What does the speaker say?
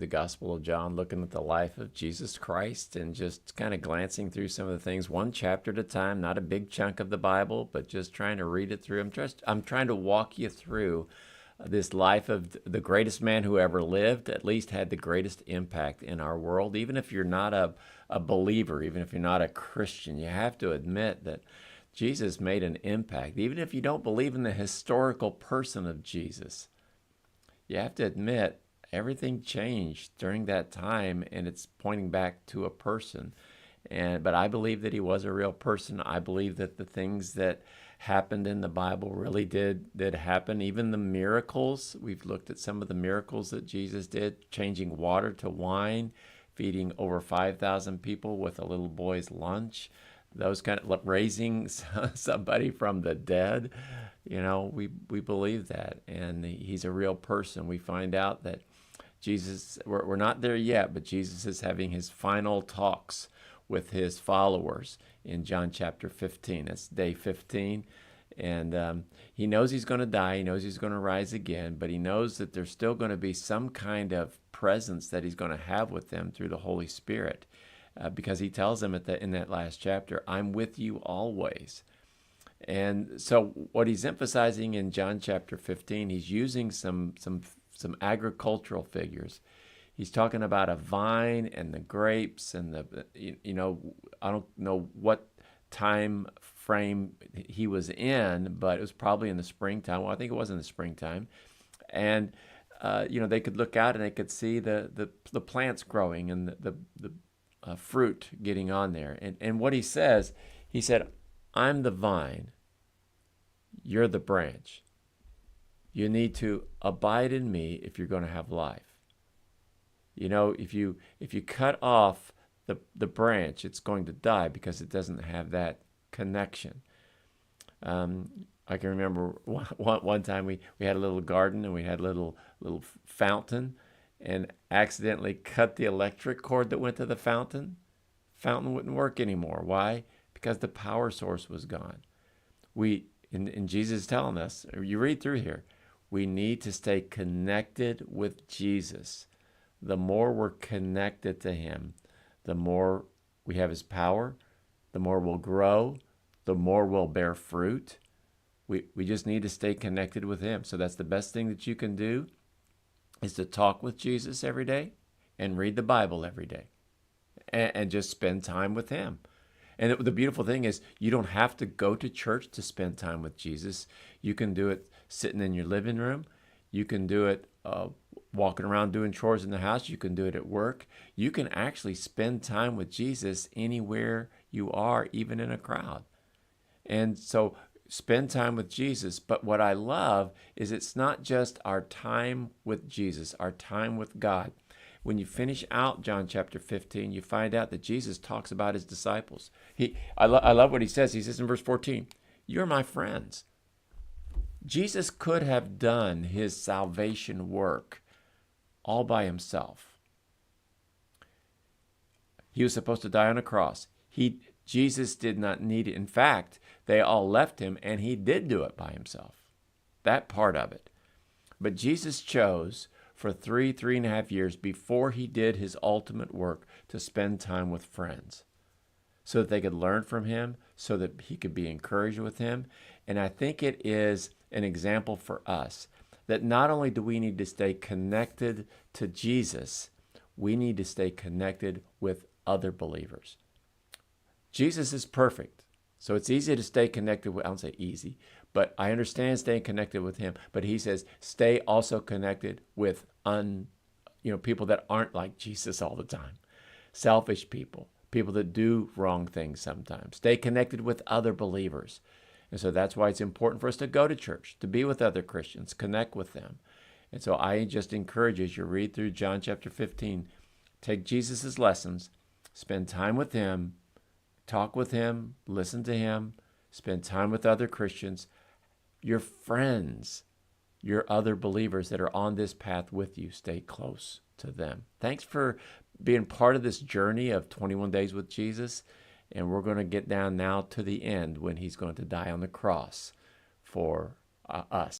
the Gospel of John, looking at the life of Jesus Christ and just kind of glancing through some of the things one chapter at a time, not a big chunk of the Bible, but just trying to read it through. I'm trying to walk you through this life of the greatest man who ever lived, at least had the greatest impact in our world. Even if you're not a believer, even if you're not a Christian, you have to admit that Jesus made an impact. Even if you don't believe in the historical person of Jesus, you have to admit everything changed during that time, and it's pointing back to a person. But I believe that he was a real person. I believe that the things that happened in the Bible really did happen. Even the miracles, we've looked at some of the miracles that Jesus did, changing water to wine, feeding over 5,000 people with a little boy's lunch, those kind of raising somebody from the dead. We believe that, and he's a real person. We find out that Jesus, we're not there yet, but Jesus is having his final talks with his followers in John chapter 15. That's day 15. And he knows he's going to die. He knows he's going to rise again, but he knows that there's still going to be some kind of presence that he's going to have with them through the Holy Spirit. Because he tells them in that last chapter, I'm with you always. And so what he's emphasizing in John chapter 15, he's using some agricultural figures. He's talking about a vine and the grapes and I don't know what time frame he was in, but it was probably in the springtime. Well, I think it was in the springtime. And, they could look out and they could see the plants growing and the fruit getting on there. And what he said, I'm the vine, you're the branch. You need to abide in me if you're going to have life. If you cut off the branch, it's going to die because it doesn't have that connection. I can remember one time we had a little garden and we had a little fountain, and accidentally cut the electric cord that went to the fountain. Fountain wouldn't work anymore. Why? Because the power source was gone. And Jesus is telling us, you read through here, we need to stay connected with Jesus. The more we're connected to him, the more we have his power, the more we'll grow, the more we'll bear fruit. We just need to stay connected with him. So that's the best thing that you can do, is to talk with Jesus every day and read the Bible every day and just spend time with him. And the beautiful thing is you don't have to go to church to spend time with Jesus. You can do it sitting in your living room. You can do it walking around doing chores in the house. You can do it at work. You can actually spend time with Jesus anywhere you are, even in a crowd. And so spend time with Jesus. But what I love is it's not just our time with Jesus, our time with God. When you finish out John chapter 15, you find out that Jesus talks about his disciples. I love what he says. He says in verse 14, you're my friends. Jesus could have done his salvation work all by himself. He was supposed to die on a cross. Jesus did not need it. In fact, they all left him, and he did do it by himself. That part of it. But Jesus chose for 3.5 years before he did his ultimate work to spend time with friends so that they could learn from him, so that he could be encouraged with him. And I think it is an example for us that not only do we need to stay connected to Jesus, we need to stay connected with other believers. Jesus is perfect, so it's easy to stay connected with, I don't say easy, but I understand staying connected with him. But he says, stay also connected with people that aren't like Jesus all the time. Selfish people that do wrong things sometimes. Stay connected with other believers. And so that's why it's important for us to go to church, to be with other Christians, connect with them. And so I just encourage you, as you read through John chapter 15, take Jesus' lessons, spend time with him, talk with him, listen to him, spend time with other Christians, your friends, your other believers that are on this path with you. Stay close to them. Thanks for being part of this journey of 21 days with Jesus. And we're going to get down now to the end when he's going to die on the cross for us.